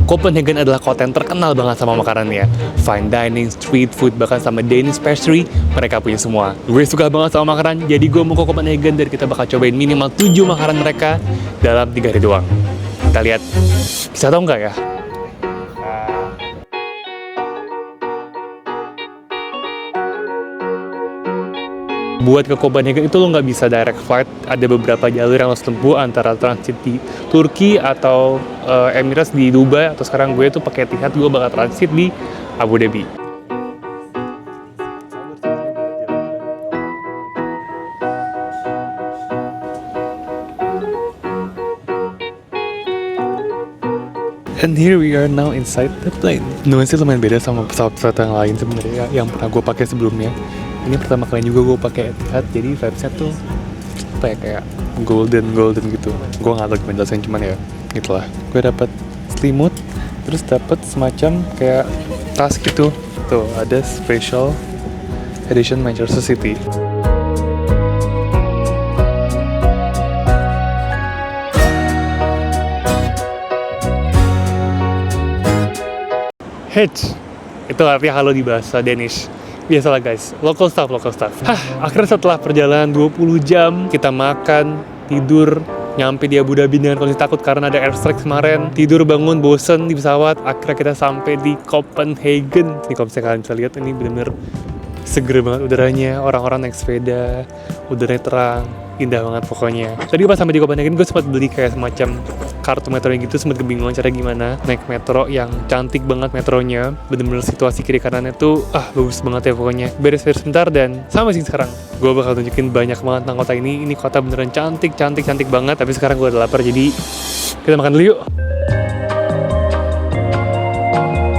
Copenhagen adalah kota yang terkenal banget sama makanannya. Fine dining, street food, bahkan sama Danish pastry, mereka punya semua. Gue suka banget sama makanan, jadi gue mau ke Copenhagen dan kita bakal cobain minimal 7 makanan mereka dalam 3 hari doang. Kita lihat, bisa atau enggak ya? Buat ke Copenhagen itu lo nggak bisa direct flight, ada beberapa jalur yang lo tempuh antara transit di Turki atau Emirates di Dubai, atau sekarang gue tuh pakai Etihad, gue bakal transit di Abu Dhabi. And here we are now inside the plane. Nuansnya lumayan beda sama pesawat-pesawat yang lain sebenarnya yang pernah gue pakai sebelumnya. Ini pertama kali juga gue pakai Etihad, jadi vibes-nya tuh apa ya, kayak golden gitu. Gue nggak tahu gimana jelasin, cuman ya gitulah. Gue dapat selimut, terus dapat semacam kayak tas gitu. Tuh ada special edition Manchester City. Hitch, itu artinya halo di bahasa Danish. Biasalah guys, local stuff. Akhirnya setelah perjalanan 20 jam, kita makan, tidur, nyampe di Abu Dhabi dengan kondisi takut karena ada airstrike kemarin. Tidur, bangun, bosen di pesawat. Akhirnya kita sampai di Copenhagen. Ini kalau misalnya kalian bisa lihat, ini bener-bener seger banget udaranya. Orang-orang naik sepeda, udaranya terang, indah banget pokoknya. Tadi pas sampai di Copenhagen, gue sempat beli kayak semacam kartu metro yang gitu, sempat kebingungan cara gimana naik metro yang cantik banget metronya, bener-bener situasi kiri kanannya tuh bagus banget ya pokoknya. Beres-beres sebentar dan sama sih sekarang gue bakal tunjukin banyak banget tentang kota ini kota beneran cantik banget. Tapi sekarang gue udah lapar, jadi kita makan dulu yuk.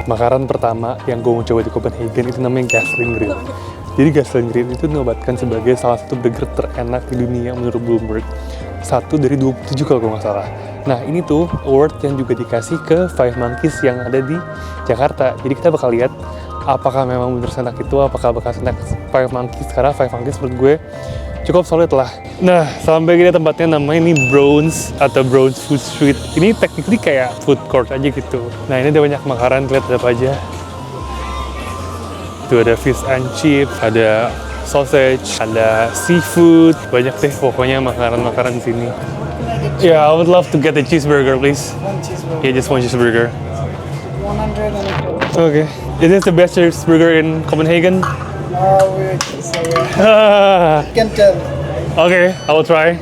Makanan pertama yang gue mau coba di Copenhagen itu namanya Gasoline Grill. Jadi Gasoline Grill itu dinobatkan sebagai salah satu burger terenak di dunia menurut Bloomberg. 1 dari 27 kalau gue nggak salah. Nah ini tuh award yang juga dikasih ke Five Monkeys yang ada di Jakarta. Jadi kita bakal lihat apakah memang bener senak itu, apakah bakal senak Five Monkeys. Karena Five Monkeys menurut gue cukup solid lah. Nah sampai kita tempatnya namanya ini Browns atau Browns Food Street. Ini technically kayak food court aja gitu. Nah ini ada banyak makanan, lihat ada apa aja. Tuh ada fish and chips, ada sausage, ada seafood, banyak deh pokoknya makanan-makanan di sini. Yeah, I would love to get a cheeseburger, please. One cheeseburger. Yeah, just one cheeseburger. 100 Okay. Is this the best cheeseburger in Copenhagen? we can say you can tell Okay, I will try.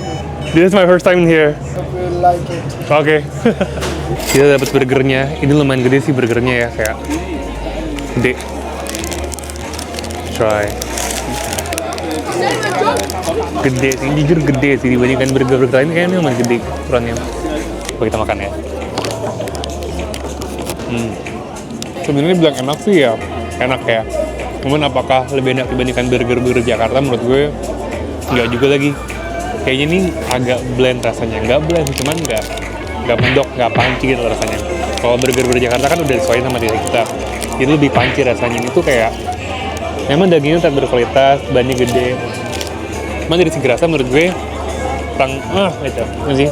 This is my first time here. if you like it. Okay. Kita dapat burgernya. Ini lumayan gede sih burgernya ya, kayak gede. Try. Gede sih, jujur gede sih dibandingkan burger-burger lain, kayaknya lumayan gede ukurannya. Coba kita makan ya. Sebenarnya bilang enak sih ya, enak ya. Cuman apakah lebih enak dibandingkan burger-burger Jakarta? Menurut gue nggak juga lagi. Kayaknya ini agak blend rasanya, nggak blend, cuman nggak mendok, nggak panci gitu rasanya. Kalau burger-burger Jakarta kan udah sesuai sama diri kita, jadi lebih panci rasanya. Ini tuh kayak memang dagingnya tetap berkualitas, bannya gede. Cuman dari segi rasa menurut gue kurang gitu. Masih.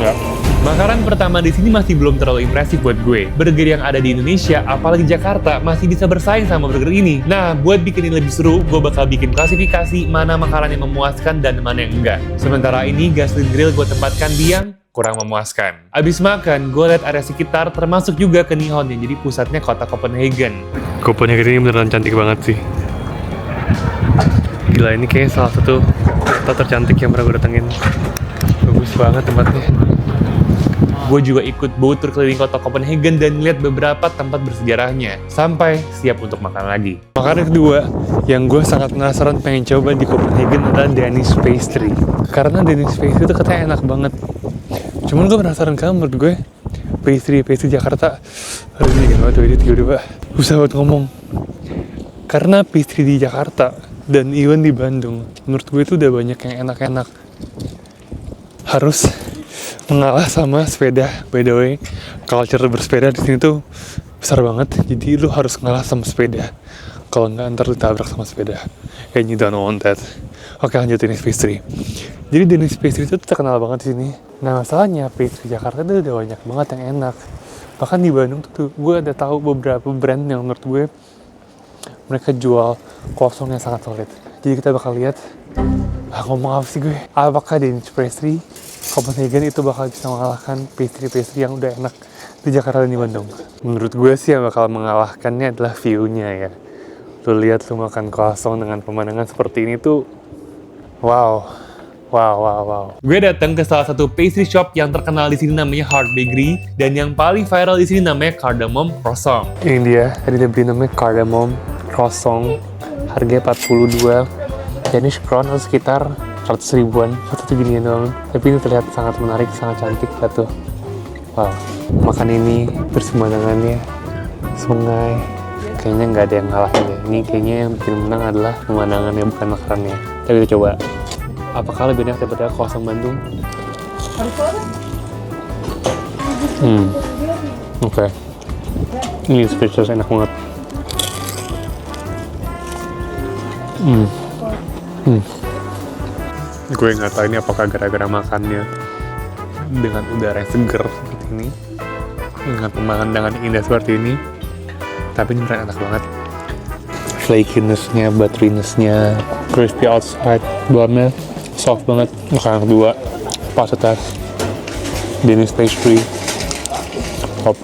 Ya. Makanan pertama di sini masih belum terlalu impresif buat gue. Burger yang ada di Indonesia, apalagi Jakarta, masih bisa bersaing sama burger ini. Nah, buat bikin ini lebih seru, gue bakal bikin klasifikasi mana makanan yang memuaskan dan mana yang enggak. Sementara ini, Gasoline Grill gue tempatkan di yang kurang memuaskan. Abis makan, gue liat area sekitar, termasuk juga ke Nihon yang jadi pusatnya kota Copenhagen. Copenhagen ini beneran cantik banget sih. Gila, ini kayaknya salah satu kota tercantik yang pernah gue datengin. Bagus banget tempatnya. Gue juga ikut boat tour keliling kota Copenhagen dan lihat beberapa tempat bersejarahnya. Sampai siap untuk makan lagi. Makanan kedua yang gue sangat penasaran pengen coba di Copenhagen adalah Danish pastry. Karena Danish pastry itu katanya enak banget. Cuman gue penasaran kan, menurut gue pastry Jakarta, aduh ini gimana tuh, ini tiba-tiba susah buat ngomong. Karena pastry di Jakarta dan even di Bandung, menurut gue itu udah banyak yang enak-enak. Harus mengalah sama sepeda. By the way, culture bersepeda di sini tuh besar banget. Jadi lu harus ngalah sama sepeda. Kalau nggak, ntar lu tabrak sama sepeda. And you don't want that. Oke, lanjut Danish Pastry. Jadi Danish Pastry itu terkenal banget di sini. Nah, masalahnya pastry Jakarta itu udah banyak banget yang enak. Bahkan di Bandung tuh gue ada tahu beberapa brand yang menurut gue mereka jual croissant yang sangat solid. Jadi kita bakal lihat, ngomong apa sih gue? Apakah Danish Pastry Copenhagen itu bakal bisa mengalahkan pastry-pastry yang udah enak di Jakarta dan di Bandung? Menurut gue sih yang bakal mengalahkannya adalah view-nya ya. Lu lihat lu makan croissant dengan pemandangan seperti ini tuh, wow. Gue datang ke salah satu pastry shop yang terkenal di sini namanya Heart Bakery, dan yang paling viral di sini namanya Cardamom Croissant. Ini dia, tadi dia beli namanya Cardamom Croissant, harganya 42 Danish crown atau sekitar 100 ribuan, satu ginian doang. Tapi ini terlihat sangat menarik, sangat cantik satu. Wow, makan ini bersemandangannya, sungai, kayaknya nggak ada yang ngalahin ya. Ini kayaknya yang bikin menang adalah pemandangannya, bukan makanannya. Tapi kita coba. Apakah lebih enak daripada croissant Bandung? Oke. Ini spesial enak banget. Gue nggak tahu ini apakah gara-gara makannya dengan udara yang seger seperti ini, dengan pemandangan yang indah seperti ini, tapi ini beneran enak banget. Flakiness-nya, butteriness-nya, crispy outside, dalamnya soft banget. Makanan kedua, pas atas Danish Pastry, hop,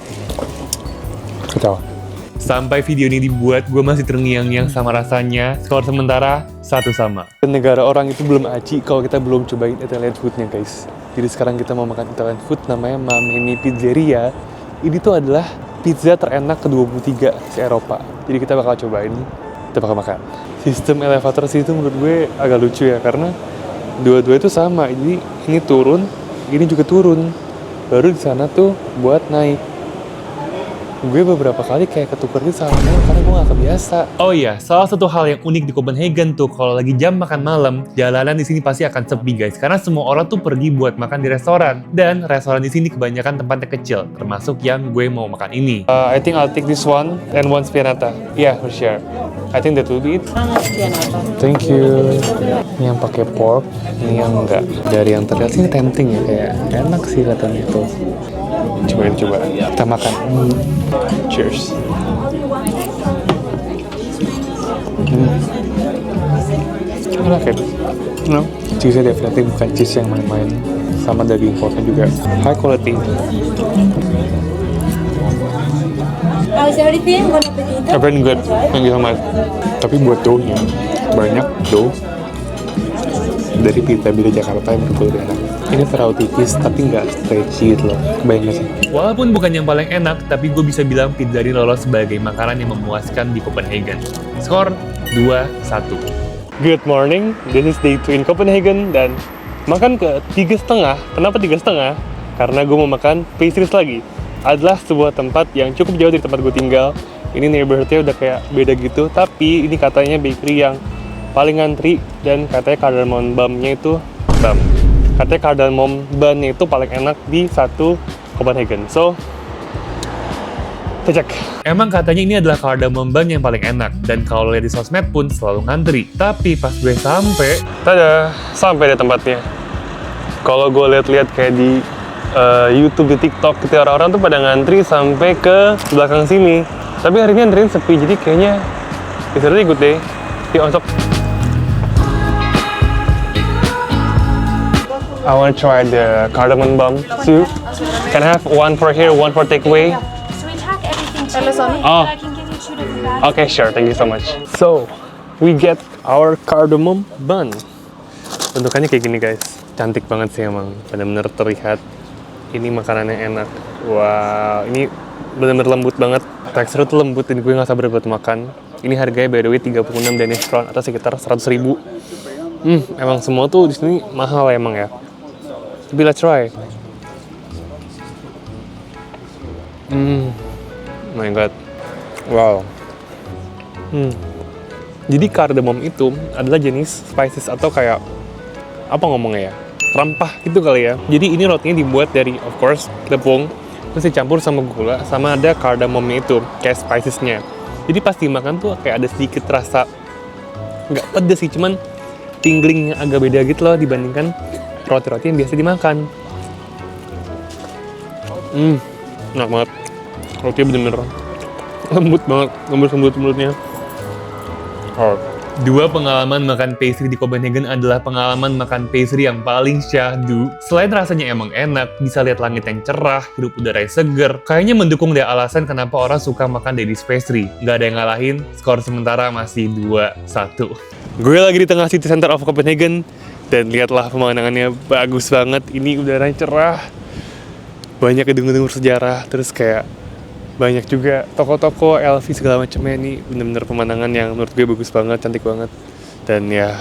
ketawa. Sampai video ini dibuat, gue masih terngiang-ngiang sama rasanya. Skor sementara 1-1. Negara orang itu belum aci kalau kita belum cobain Italian food-nya, guys. Jadi sekarang kita mau makan Italian food, namanya Mameni Pizzeria. Ini tuh adalah pizza terenak ke-23 se-Eropa. Jadi kita bakal cobain, kita bakal makan. Sistem elevator sih itu menurut gue agak lucu ya, karena dua-dua itu sama. Jadi ini turun, ini juga turun. Baru di sana tuh buat naik. Gue beberapa kali kayak ketukar gitu sama karena gue gak kebiasa. Oh iya, salah satu hal yang unik di Copenhagen tuh, kalau lagi jam makan malam, jalanan di sini pasti akan sepi, guys. Karena semua orang tuh pergi buat makan di restoran. Dan restoran di sini kebanyakan tempatnya kecil, termasuk yang gue mau makan ini. I think I'll take this one and one spianata. Yeah, for sure. I think that will be it. Thank you. Ini yang pakai pork, ini yang enggak. Dari yang terlihat sih tempting ya, kayak enak sih katanya itu. Coba kita makan. Cheers. I like it. No, cheese-nya definitely bukan cheese yang main-main. Sama daging porknya juga high quality. How's everything? Bon appetito. Everything good. Thank you so much. Tapi buat dough-nya, banyak dough dari pizza Jakarta yang betul-betul enak. Ini terlalu tipis tapi nggak stretchy gitu loh. Kebayang nggak sih? Walaupun bukan yang paling enak, tapi gue bisa bilang pizza ini lolos sebagai makanan yang memuaskan di Copenhagen. Skor 2-1. Good morning, this is day 2 in Copenhagen dan makan ke 3,5. Kenapa 3,5? Karena gue mau makan pastries lagi. Adalah sebuah tempat yang cukup jauh dari tempat gue tinggal. Ini neighborhood-nya udah kayak beda gitu, tapi ini katanya bakery yang paling ngantri dan katanya cardamom bun-nya itu katanya cardamom bun-nya itu paling enak di satu Copenhagen. So, kita cek. Emang katanya ini adalah cardamom bun yang paling enak, dan kalau lihat di sosmed pun selalu ngantri. Tapi pas gue sampai di tempatnya. Kalau gue lihat-lihat kayak di YouTube, di TikTok, gitu orang-orang tuh pada ngantri sampai ke belakang sini. Tapi hari ini antrian sepi, jadi kayaknya bisa ikut deh. Yuk, masuk. I want to try the cardamom bun soup. Can I have one for here, one for takeaway? So we pack everything together. Oh. I can give you 2 different bags. Okay, sure. Thank you so much. So, we get our cardamom bun. Bentukannya kayak gini, guys. Cantik banget sih emang. Benar-benar terlihat ini makanannya enak. Wow, ini benar-benar lembut banget. Teksturnya tuh lembut dan gue nggak sabar buat makan. Ini harganya by the way 36 Danish crown atau sekitar 100 ribu. Emang semua tuh di sini mahal emang ya. Tapi let's try. My god. Wow. Jadi cardamom itu adalah jenis spices atau kayak apa ngomongnya ya? Rempah gitu kali ya. Jadi ini rotinya dibuat dari of course tepung, terus dicampur sama gula, sama ada cardamomnya itu kayak spicesnya. Jadi pas dimakan tuh kayak ada sedikit rasa nggak pedes sih, cuman tingling yang agak beda gitu loh dibandingkan roti-roti yang biasa dimakan. Enak banget. Rotinya bener-bener lembut banget, lembut mulutnya. Dua pengalaman makan pastry di Copenhagen adalah pengalaman makan pastry yang paling syahdu. Selain rasanya emang enak, bisa lihat langit yang cerah, hirup udara yang seger, kayaknya mendukung deh alasan kenapa orang suka makan Danish pastry. Nggak ada yang ngalahin, skor sementara masih 2-1. Gue lagi di tengah city center of Copenhagen, dan lihatlah pemandangannya bagus banget. Ini udaranya cerah, banyak gedung-gedung bersejarah, terus kayak banyak juga toko-toko, LV segala macamnya. Ini bener-bener pemandangan yang menurut gue bagus banget, cantik banget. Dan ya,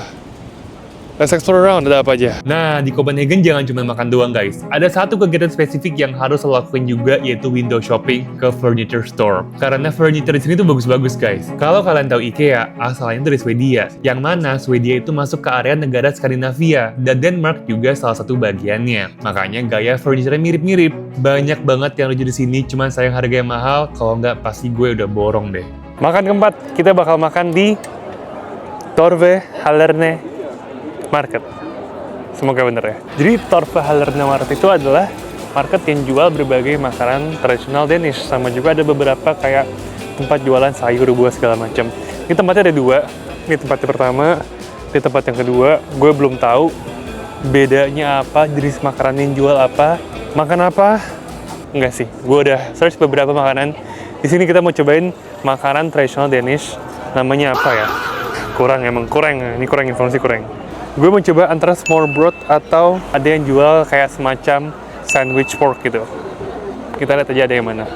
let's explore around, ada apa aja. Nah, di Copenhagen jangan cuma makan doang guys. Ada satu kegiatan spesifik yang harus lo lakuin juga, yaitu window shopping ke furniture store. Karena furniture di sini tuh bagus-bagus guys. Kalau kalian tahu IKEA, asalnya dari Swedia. Yang mana Swedia itu masuk ke area negara Skandinavia, dan Denmark juga salah satu bagiannya. Makanya gaya furniture mirip-mirip. Banyak banget yang lucu di sini, cuman sayang harganya mahal. Kalau nggak pasti gue udah borong deh. Makan keempat, kita bakal makan di Torve Halerne Market. Semoga bener ya. Jadi Torve Halerne Market itu adalah market yang jual berbagai makanan tradisional Danish. Sama juga ada beberapa kayak tempat jualan sayur, buah segala macam. Ini tempatnya ada dua. Ini tempat yang pertama, ini tempat yang kedua. Gue belum tahu bedanya apa, jenis makanan yang jual apa, makan apa. Enggak sih, gue udah search beberapa makanan. Di sini kita mau cobain makanan tradisional Danish. Namanya apa ya? Kurang, ini kurang informasi kurang. Gue mau coba antara smørrebrød atau ada yang jual kayak semacam sandwich pork gitu. Kita lihat aja ada yang mana.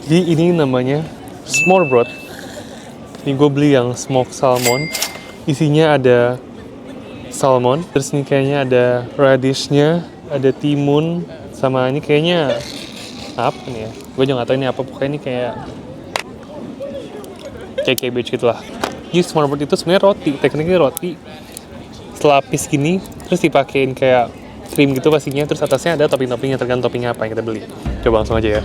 Jadi ini namanya smørrebrød. Ini gue beli yang smoked salmon. Isinya ada salmon, terus ini kayaknya ada radishnya, ada timun, sama ini kayaknya apa nih ya? Gue juga nggak tahu ini apa, pokoknya ini kayak cabbage gitu lah. Jadi smørrebrød itu sebenarnya roti, tekniknya roti selapis gini, terus dipakein kayak krim gitu pastinya, terus atasnya ada topping-toppingnya, tergantung toppingnya apa yang kita beli. Coba langsung aja ya.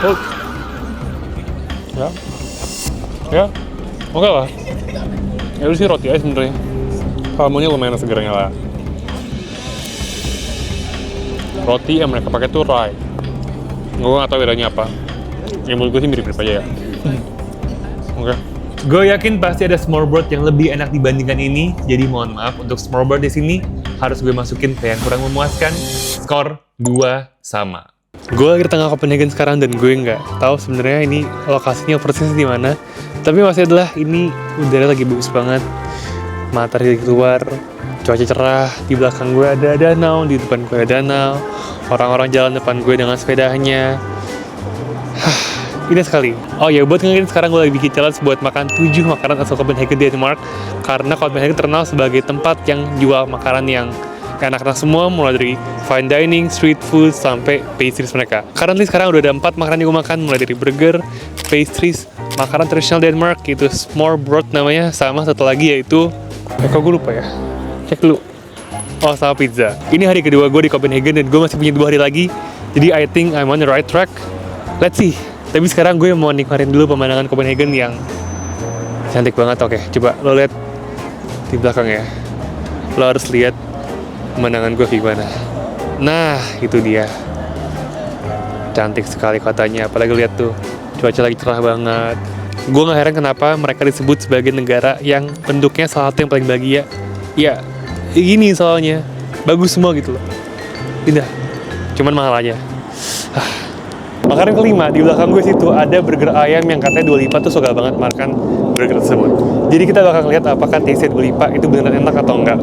Oh. Ya, oke lah. Ya udah sih roti aja sebenarnya. Salmonnya lumayan segernya lah. Roti yang mereka pakai tuh rye. Gue nggak tahu bedanya apa. Ya menurut gue sih mirip-mirip aja ya. Oke. Gue yakin pasti ada smørrebrød yang lebih enak dibandingkan ini. Jadi mohon maaf untuk smørrebrød di sini harus gue masukin ke yang kurang memuaskan. Skor 2 sama. Gue lagi di tengah Copenhagen sekarang dan gue nggak tahu sebenarnya ini lokasinya persis di mana. Tapi masih adalah ini udara lagi bagus banget. Matahari keluar, cuaca cerah, di belakang gue ada danau, di depan gue ada danau. Orang-orang jalan depan gue dengan sepedanya. Indah sekali. Oh ya, buat ngeliatin sekarang gue lagi bikin challenge buat makan 7 makanan asal Copenhagen, Denmark. Karena Copenhagen terkenal sebagai tempat yang jual makanan yang enak-enak semua, mulai dari fine dining, street food, sampai pastries mereka. Currently sekarang udah ada 4 makanan yang gue makan, mulai dari burger, pastries, makanan tradisional Denmark, itu smørrebrød namanya, sama satu lagi yaitu, kok gue lupa ya, cek dulu. Oh, sama pizza. Ini hari kedua gue di Copenhagen dan gue masih punya 2 hari lagi, jadi I think I'm on the right track. Let's see. Tapi sekarang gue mau nikmatin dulu pemandangan Copenhagen yang cantik banget. Oke, coba lo lihat di belakang ya. Lo harus lihat pemandangan gue gimana. Nah, itu dia. Cantik sekali kotanya, apalagi lihat tuh, cuaca lagi cerah banget. Gue gak heran kenapa mereka disebut sebagai negara yang penduduknya salah satu yang paling bahagia. Ya, gini soalnya, bagus semua gitu loh. Indah, cuman mahal aja. Makanan kelima, di belakang gue situ ada burger ayam yang katanya Dua Lipa tuh suka banget makan burger tersebut. Jadi kita bakal lihat apakah taste Dua Lipa itu beneran enak atau enggak.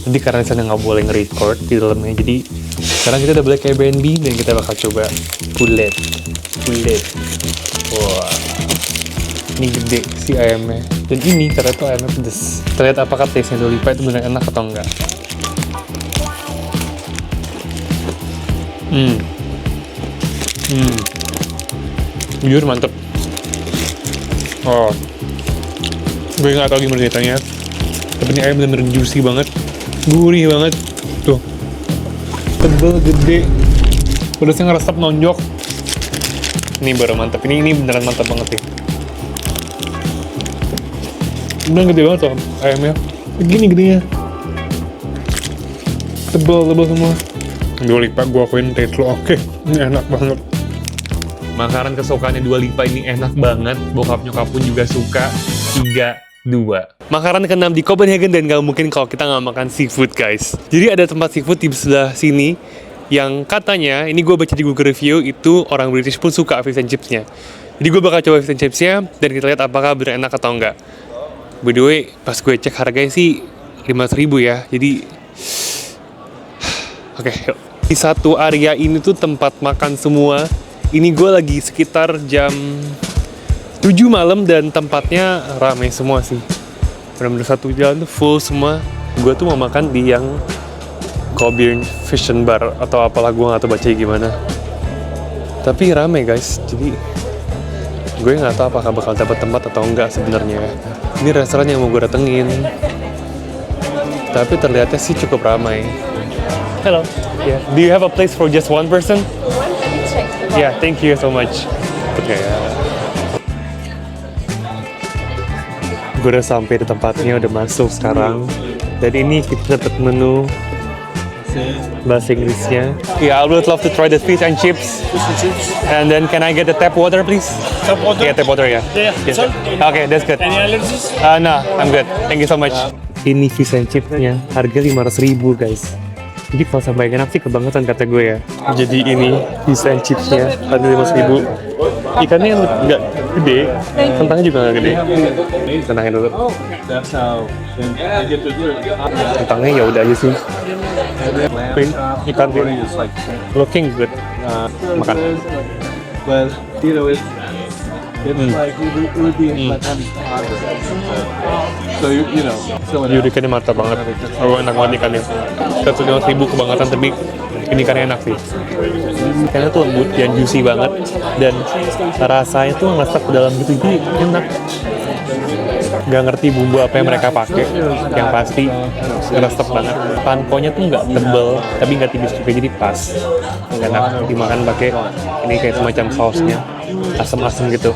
Jadi karena di sana nggak boleh nge-record di dalamnya, jadi sekarang kita udah beli kayak Airbnb dan kita bakal coba pulet. Wah, ini gede si ayamnya. Dan ini katanya tuh ayamnya pedes. Kita lihat apakah taste-nya Dua Lipa itu benar enak atau enggak. Jujur mantep. Oh, gue nggak tahu gimana ceritanya, tapi ini ayam bener-bener juicy banget, gurih banget, Tebel, gede. Pedasnya ngeresep, nonjok. Ini baru mantap. Ini beneran mantap banget sih. Beneran gede banget tuh ayamnya. Begini gedenya. Tebel semua. Dua Lipa gue akuin taste lo oke. Ini enak banget. Makanan kesukaannya Dua Lipa ini enak banget. Bokap nyokap pun juga suka. 3, 2. Makanan ke-6 di Copenhagen dan gak mungkin kalau kita nggak makan seafood guys. Jadi ada tempat seafood di sebelah sini yang katanya, ini gue baca di Google review, itu orang British pun suka fish and chipsnya. Jadi gue bakal coba fish and chipsnya dan kita lihat apakah bener enak atau enggak. By the way, pas gue cek harganya sih 500.000 ya. Jadi oke, yuk. Di satu area ini tuh tempat makan semua. Ini gue lagi sekitar jam 7 malam dan tempatnya ramai semua sih. Bener-bener satu jalan tuh full semua. Gue tuh mau makan di yang Coburn Fusion Bar atau apalah, gue gak tau bacanya gimana. Tapi rame guys, jadi gue gak tau apakah bakal dapat tempat atau enggak sebenarnya. Ini restoran yang mau gue datengin, tapi terlihatnya sih cukup ramai. Hello, yeah. Do you have a place for just one person? Yeah, thank you so much. Okay. Gue udah sampai di tempatnya, udah masuk sekarang. Dan ini kita dapat menu bahasa Inggrisnya. Yeah, I would love to try the fish and chips. And then can I get the tap water, please? Tap water? Yeah, tap water, yeah. Yeah. Yes. Sorry? Okay, that's good. Any allergies? No, I'm good. Thank you so much. Ini fish and chipsnya, harga 500.000 guys. Jadi kalau sampai enak sih kebangetan kata gue ya. Jadi ini fish and chipsnya, harga 500.000. Ikannya nggak gede, kentangnya juga nggak gede. Tenangin dulu. Kentangnya ya udah aja sih. Ikan looking good. Makan. Well, you know, it's like it would be like so you know, so Ikannya mantap banget. Oh, enak banget ikannya. 150.000 kebangetan, tapi ini ikannya enak sih. Ikannya tuh lembut dan juicy banget dan rasanya tuh ngeresep ke dalam gitu, jadi enak. Gak ngerti bumbu apa yang mereka pakai, yang pasti ngeresep banget. Pankonya tuh nggak tebel, tapi nggak tipis juga, jadi pas. Enak dimakan pakai ini kayak semacam sausnya, asam-asam gitu.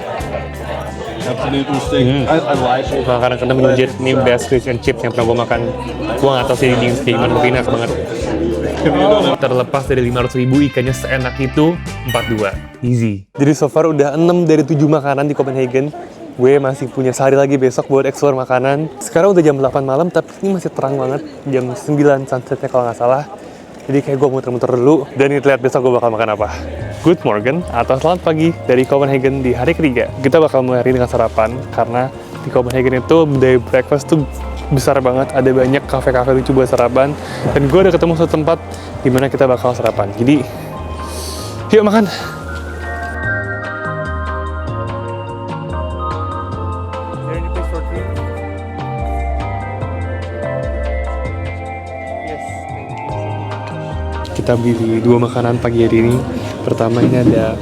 I like it. Makanan kena menunjuk ini best fish and chips yang pernah gue makan. Gue nggak tahu sih di kayak gimana, tapi enak banget. Terlepas dari 500.000, ikannya seenak itu 42. Easy. Jadi so far udah 6 dari 7 makanan di Copenhagen. Gue masih punya sehari lagi besok buat explore makanan. Sekarang udah jam 8 malam, tapi ini masih terang banget. Jam 9 sunsetnya kalau nggak salah. Jadi kayak gue muter-muter dulu, dan kita lihat besok gue bakal makan apa. Good morning, atau selamat pagi dari Copenhagen di hari ketiga. Kita bakal mulai hari dengan sarapan, karena di Copenhagen itu budaya breakfast tuh besar banget. Ada banyak kafe-kafe lucu buat sarapan. Dan gue udah ketemu satu tempat di mana kita bakal sarapan. Jadi, yuk makan! Kita beli 2 makanan pagi hari ini. Pertama ini ada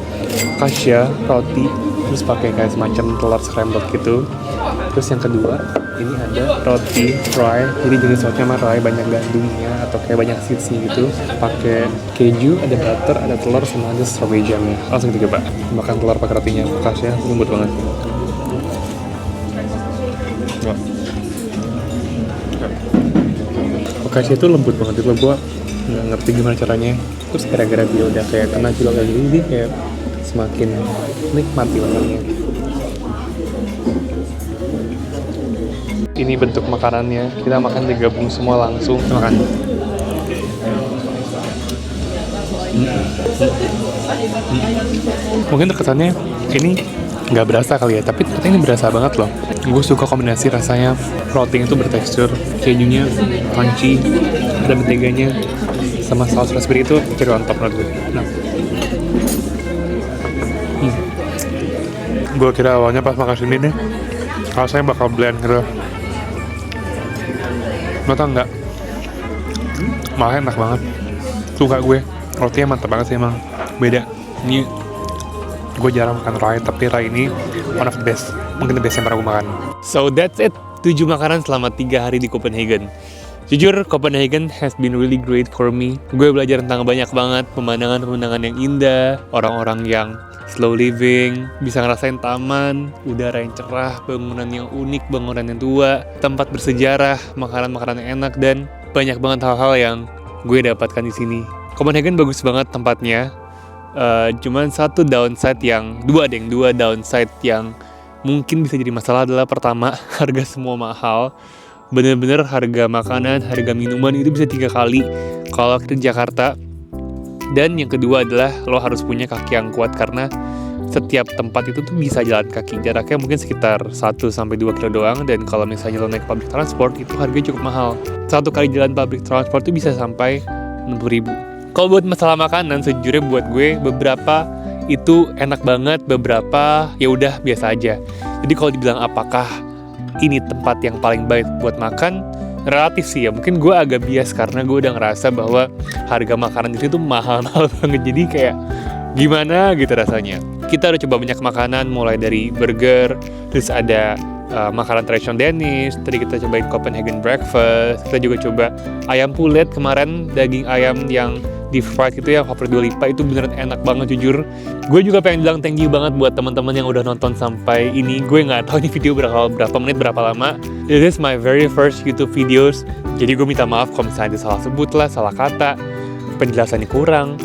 focaccia, roti, terus pakai kayak semacam telur scrambled gitu. Terus yang kedua, ini ada roti fry, jadi jenis roti sama fry, banyak gandumnya atau kayak banyak seedsnya gitu. Pakai keju, ada butter, ada telur, sama ada strawberry jamnya. Langsung kita coba makan telur pakai rotinya. Focaccia lembut banget. Focaccia itu lembut banget, itu gue nggak ngerti gimana caranya. Terus gara-gara dia udah kayak kena cilok kayak gini, jadi kayak semakin nikmati makannya. Ini bentuk makanannya, kita makan digabung semua langsung. Makan. Mungkin terkesannya ini nggak berasa kali ya, tapi ternyata ini berasa banget loh. Gue suka kombinasi rasanya, roti itu bertekstur, kejunya crunchy, ada menteganya, sama saus raspberry itu cherry on top menurut gue. Nah. Gue kira awalnya pas makan sini nih, rasanya bakal blend gitu. Ternyata enggak. Malah enak banget. Suka gue. Rotinya mantap banget sih emang. Beda. Ini gue jarang makan rai, tapi rai ini one of the best. Mungkin the best yang pernah gue makan. So that's it. 7 makanan selama 3 hari di Copenhagen. Jujur, Copenhagen has been really great for me. Gue belajar tentang banyak banget pemandangan-pemandangan yang indah, orang-orang yang slow living, bisa ngerasain taman, udara yang cerah, bangunan yang unik, bangunan yang tua, tempat bersejarah, makanan-makanan yang enak, dan banyak banget hal-hal yang gue dapatkan di sini. Copenhagen bagus banget tempatnya. Cuman dua downside yang mungkin bisa jadi masalah adalah pertama, harga semua mahal. Bener-bener harga makanan, harga minuman itu bisa 3 kali kalau kita di Jakarta. Dan yang kedua adalah lo harus punya kaki yang kuat karena setiap tempat itu tuh bisa jalan kaki. Jaraknya mungkin sekitar 1-2 kilo doang, dan kalau misalnya lo naik public transport itu harganya cukup mahal. 1 kali jalan public transport itu bisa sampai 60.000. Kalau buat masalah makanan, sejujurnya buat gue beberapa itu enak banget, beberapa ya udah biasa aja. Jadi kalau dibilang apakah ini tempat yang paling baik buat makan, relatif sih ya. Mungkin gue agak bias karena gue udah ngerasa bahwa harga makanan di situ tuh mahal-mahal banget. Jadi kayak gimana gitu rasanya. Kita udah coba banyak makanan, mulai dari burger, terus ada makanan tradisional Danish. Tadi kita cobain Copenhagen breakfast. Kita juga coba ayam pulet kemarin, daging ayam yang deep fried gitu ya, favorit Dua Lipa, itu beneran enak banget jujur. Gue juga pengen bilang thank you banget buat teman-teman yang udah nonton sampai ini. Gue nggak tahu ini video berapa menit, berapa lama. This is my very first YouTube videos. Jadi gue minta maaf kalau misalnya ada salah sebut lah, salah kata, penjelasannya kurang,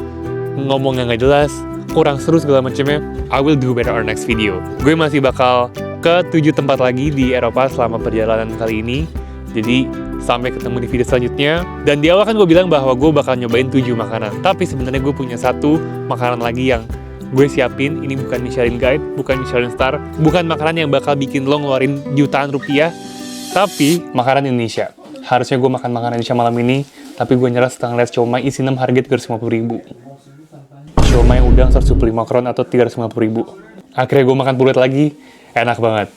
ngomongnya nggak jelas, kurang seru segala macamnya. I will do better on next video. Gue masih bakal ke 7 tempat lagi di Eropa selama perjalanan kali ini. Jadi sampai ketemu di video selanjutnya. Dan di awal kan gue bilang bahwa gue bakal nyobain 7 makanan. Tapi sebenarnya gue punya 1 makanan lagi yang gue siapin. Ini bukan Michelin Guide, bukan Michelin Star, bukan makanan yang bakal bikin lo ngeluarin jutaan rupiah, tapi makanan Indonesia. Harusnya gue makan makanan Indonesia malam ini, tapi gue nyerah setelah ngeliat siomay isi 6 harga 350.000. Siomay udang 175 kron atau 350.000. Akhirnya gue makan pulet lagi, enak banget.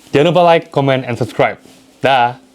Jangan lupa like, comment, and subscribe. Dah.